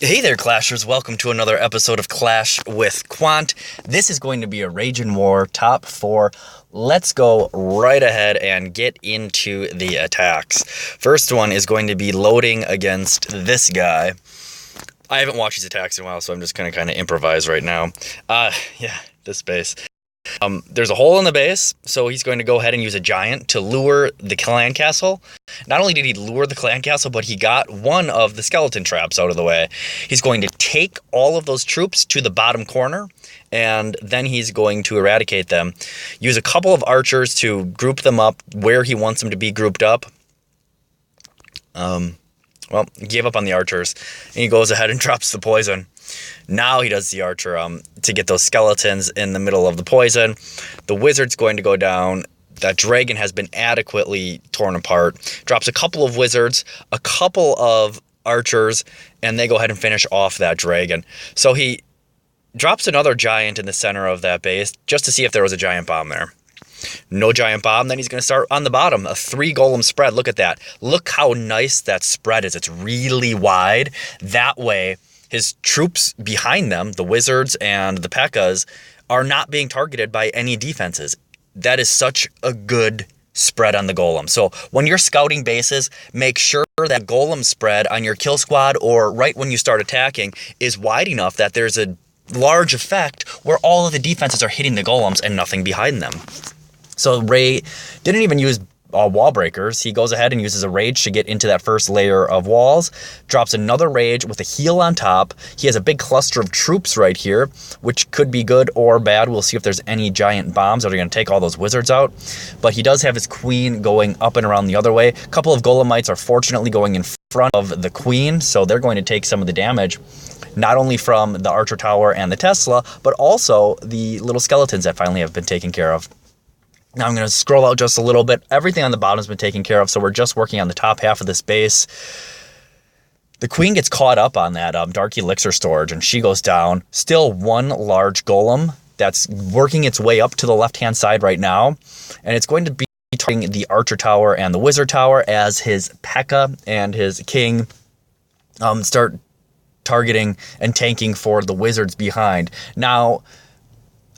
Hey there, Clashers. Welcome to another episode of Clash with Quant. This is going to be a Rage and War top 4. Let's go right ahead and get into the attacks. First one is going to be loading against this guy. I haven't watched his attacks in a while, so I'm just going to kind of improvise right now. This base. There's a hole in the base, so he's going to go ahead and use a giant to lure the clan castle. Not only did he lure the clan castle, but he got one of the skeleton traps out of the way. He's going to take all of those troops to the bottom corner, and then he's going to eradicate them. Use a couple of archers to group them up where he wants them to be grouped up. Well, he gave up on the archers, and he goes ahead and drops the poison. Now he does the archer to get those skeletons in the middle of the poison. The wizard's going to go down. That dragon has been adequately torn apart. Drops a couple of wizards, a couple of archers, and they go ahead and finish off that dragon. So he drops another giant in the center of that base just to see if there was a giant bomb there. No giant bomb. Then he's going to start on the bottom. A 3 golem spread. Look at that. Look how nice that spread is. It's really wide. That way, his troops behind them, the wizards and the P.E.K.K.A.s, are not being targeted by any defenses. That is such a good spread on the golem. So when you're scouting bases, make sure that golem spread on your kill squad or right when you start attacking is wide enough that there's a large effect where all of the defenses are hitting the golems and nothing behind them. So Ray didn't even use wall breakers. He goes ahead and uses a rage to get into that first layer of walls, drops another rage with a heal on top. He has a big cluster of troops right here, which could be good or bad. We'll see if there's any giant bombs that are going to take all those wizards out. But he does have his queen going up and around the other way. A couple of golemites are fortunately going in front of the queen, so they're going to take some of the damage, not only from the archer tower and the Tesla, but also the little skeletons that finally have been taken care of. Now I'm going to scroll out just a little bit. Everything on the bottom has been taken care of, so we're just working on the top half of this base. The queen gets caught up on that dark elixir storage, and she goes down. Still one large golem that's working its way up to the left-hand side right now, and it's going to be targeting the archer tower and the wizard tower as his P.E.K.K.A. and his king start targeting and tanking for the wizards behind. Now,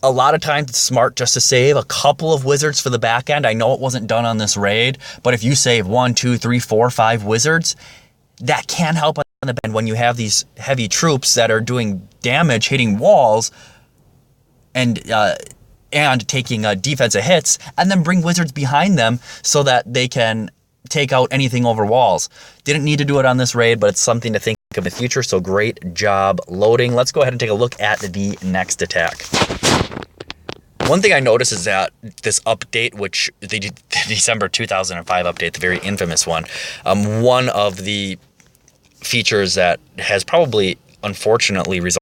a lot of times it's smart just to save a couple of wizards for the back end. I know it wasn't done on this raid, but if you save 1, 2, 3, 4, 5 wizards, that can help on the back end when you have these heavy troops that are doing damage, hitting walls, and taking defensive hits, and then bring wizards behind them so that they can take out anything over walls. Didn't need to do it on this raid, but it's something to think of in the future, so great job loading. Let's go ahead and take a look at the next attack. One thing I noticed is that this update, which the December 2005 update, the very infamous one of the features that has probably unfortunately resulted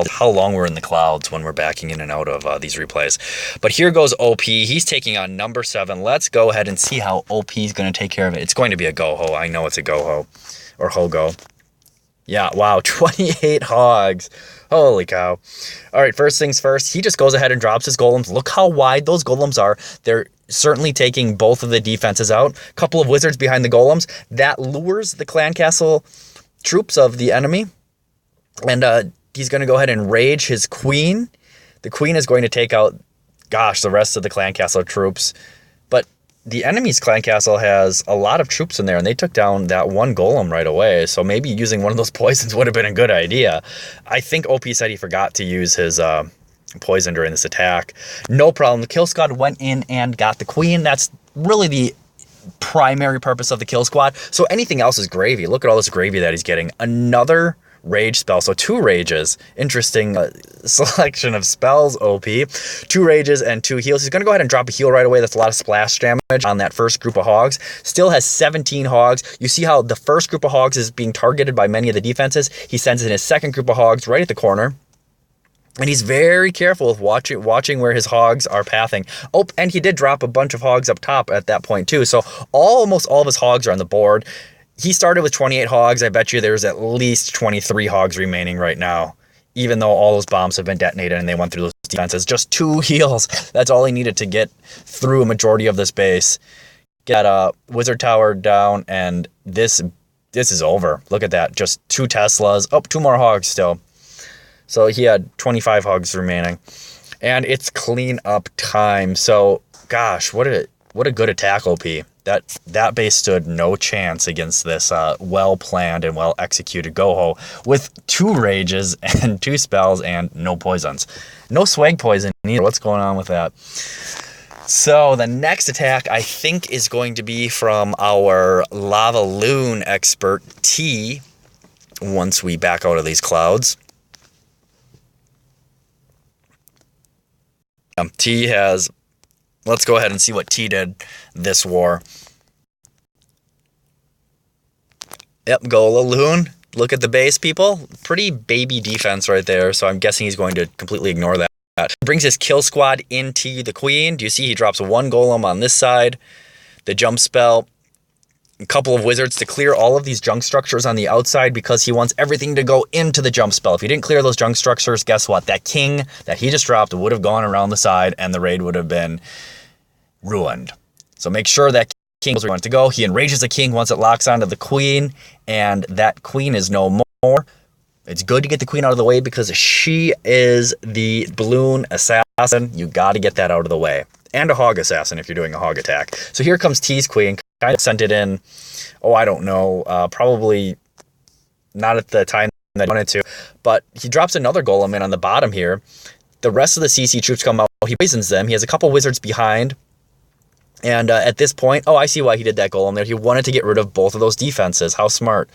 how long we're in the clouds when we're backing in and out of these replays. But here goes OP. He's taking on number 7. Let's go ahead and see how OP is going to take care of it. It's going to be a go-ho. I know it's a go-ho or ho-go. Yeah, wow, 28 hogs. Holy cow. All right, first things first, he just goes ahead and drops his golems. Look how wide those golems are. They're certainly taking both of the defenses out. A couple of wizards behind the golems. That lures the clan castle troops of the enemy. And he's going to go ahead and rage his queen. The queen is going to take out, the rest of the clan castle troops. But the enemy's clan castle has a lot of troops in there, and they took down that one golem right away. So maybe using one of those poisons would have been a good idea. I think OP said he forgot to use his poison during this attack. No problem. The kill squad went in and got the queen. That's really the primary purpose of the kill squad. So anything else is gravy. Look at all this gravy that he's getting. Another rage spell, so 2 rages. Interesting selection of spells, OP. 2 rages and 2 heals. He's going to go ahead and drop a heal right away. That's a lot of splash damage on that first group of hogs. Still has 17 hogs. You see how the first group of hogs is being targeted by many of the defenses. He sends in his second group of hogs right at the corner. And he's very careful with watching where his hogs are pathing. Oh, and he did drop a bunch of hogs up top at that point too. So almost all of his hogs are on the board. He started with 28 hogs. I bet you there's at least 23 hogs remaining right now, even though all those bombs have been detonated and they went through those defenses. Just 2 heals. That's all he needed to get through a majority of this base. Get that wizard tower down, and this this is over. Look at that. Just 2 Teslas. Oh, 2 more hogs still. So he had 25 hogs remaining. And it's clean up time. So, gosh, what a good attack, OP. That base stood no chance against this well-planned and well-executed Goho with 2 rages and 2 spells and no poisons. No swag poison either. What's going on with that? So the next attack, I think, is going to be from our Lava Loon expert, T, once we back out of these clouds. T has... Let's go ahead and see what T did this war. Yep, Gola Loon. Look at the base, people. Pretty baby defense right there, so I'm guessing he's going to completely ignore that. Brings his kill squad into the queen. Do you see he drops 1 golem on this side? The jump spell. A couple of wizards to clear all of these junk structures on the outside because he wants everything to go into the jump spell. If he didn't clear those junk structures, guess what? That king that he just dropped would have gone around the side and the raid would have been ruined. So make sure that king knows where he wants to go. He enrages the king once it locks onto the queen, and that queen is no more. It's good to get the queen out of the way because she is the balloon assassin. You got to get that out of the way. And a hog assassin if you're doing a hog attack. So here comes T's queen. Kind of sent it in, I don't know, probably not at the time that he wanted to. But he drops another golem in on the bottom here. The rest of the CC troops come out. He poisons them. He has a couple wizards behind. And at this point, I see why he did that golem there. He wanted to get rid of both of those defenses. How smart.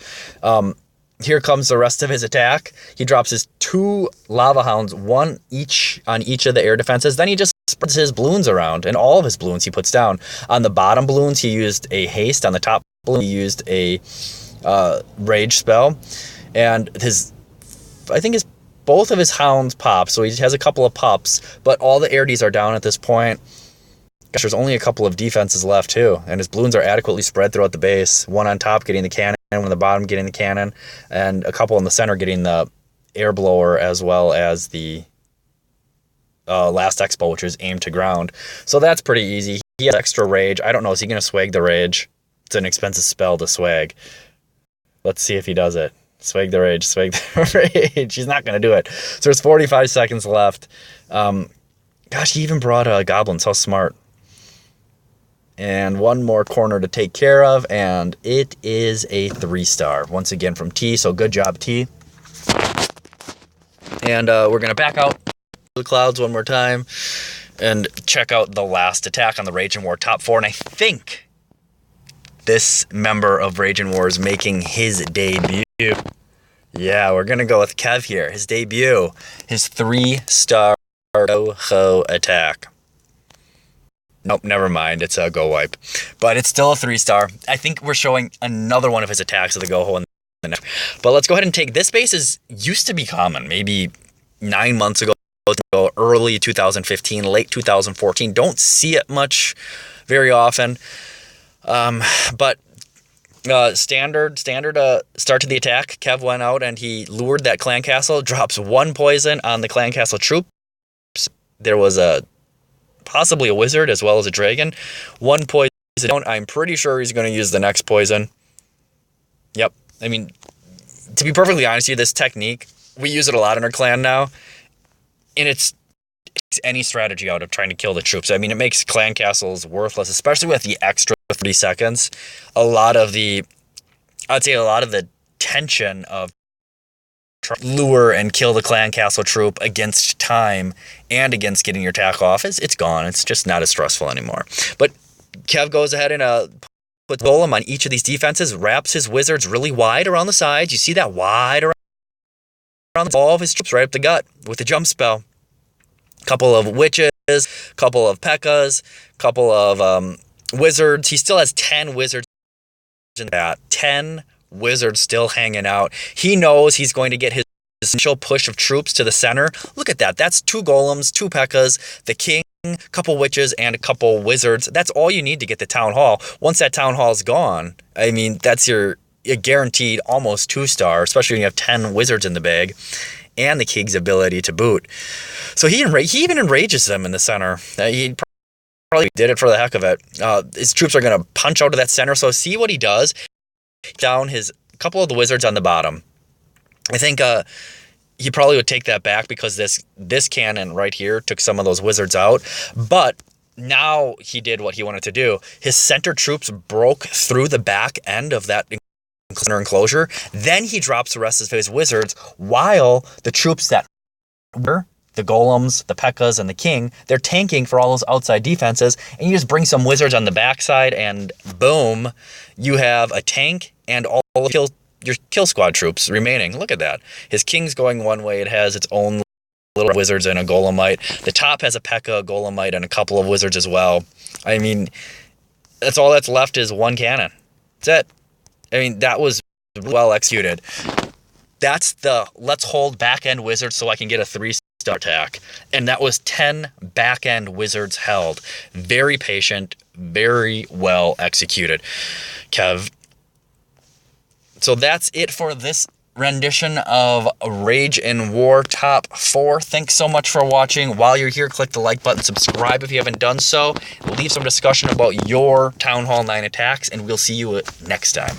Here comes the rest of his attack. He drops his 2 lava hounds, 1 each on each of the air defenses. Then he just spreads his balloons around, and all of his balloons he puts down. On the bottom balloons, he used a haste. On the top balloon, he used a rage spell. And both of his hounds pop, so he has a couple of pups, but all the air Ds are down at this point. Gosh, there's only a couple of defenses left too, and his balloons are adequately spread throughout the base. 1 on top getting the cannon, 1 on the bottom getting the cannon, and a couple in the center getting the air blower as well as the last expo, which is aim to ground. So that's pretty easy. He has extra rage. I don't know, is he going to swag the rage? It's an expensive spell to swag. Let's see if he does it. Swag the rage, swag the rage. He's not going to do it. So there's 45 seconds left. Gosh, he even brought goblins. How smart. And 1 more corner to take care of, and it is a 3-star once again from T. So good job, T. And we're gonna back out the clouds one more time and check out the last attack on the Rage and War top 4. And I think this member of Rage and War is making his debut. Yeah, we're gonna go with Kev here. His debut, his 3-star Goho attack. Nope, never mind. It's a go wipe. But it's still a 3-star. I think we're showing another one of his attacks of the Goho in the next. But let's go ahead and take this base. Used to be common, maybe 9 months ago, early 2015, late 2014. Don't see it much very often. But standard start to the attack. Kev went out and he lured that clan castle, drops 1 poison on the clan castle troops. There was possibly a wizard as well as a dragon. 1 poison. I'm pretty sure he's going to use the next poison. Yep. I mean, to be perfectly honest with you, this technique, we use it a lot in our clan now. And it's any strategy out of trying to kill the troops. I mean, it makes clan castles worthless, especially with the extra 30 seconds. I'd say a lot of the tension of lure and kill the clan castle troop against time and against getting your attack off it's gone. It's just not as stressful anymore. But Kev goes ahead and puts golem on each of these defenses, wraps his wizards really wide around the sides. You see that wide around all of his troops right up the gut with the jump spell. Couple of witches, couple of P.E.K.K.A.s, couple of wizards. He still has 10 wizards in that. 10 wizards still hanging out. He knows he's going to get his initial push of troops to the center. Look at that. That's 2 golems, 2 P.E.K.K.A.s, the king, a couple witches, and a couple wizards. That's all you need to get the town hall. Once that town hall is gone, I mean, that's your guaranteed almost 2-star, especially when you have 10 wizards in the bag and the king's ability to boot. So he even enrages them in the center. He probably did it for the heck of it. His troops are going to punch out of that center. So see what he does. Down his a couple of the wizards on the bottom. I think he probably would take that back because this cannon right here took some of those wizards out. But now he did what he wanted to do. His center troops broke through the back end of that enclosure. Then he drops the rest of his wizards while the troops that were the golems, the P.E.K.K.A.s, and the king, they're tanking for all those outside defenses, and you just bring some wizards on the backside, and boom, you have a tank and all of your kill squad troops remaining. Look at that. His king's going one way. It has its own little wizards and a golemite. The top has a P.E.K.K.A., a golemite, and a couple of wizards as well. I mean, that's all that's left is one cannon. That's it. I mean, that was well executed. That's the let's hold back-end wizards so I can get a 3-star attack. And that was 10 back-end wizards held. Very patient, very well executed. Kev. So that's it for this rendition of Rage in War Top 4. Thanks so much for watching. While you're here, click the like button, subscribe if you haven't done so. Leave some discussion about your Town Hall 9 attacks, and we'll see you next time.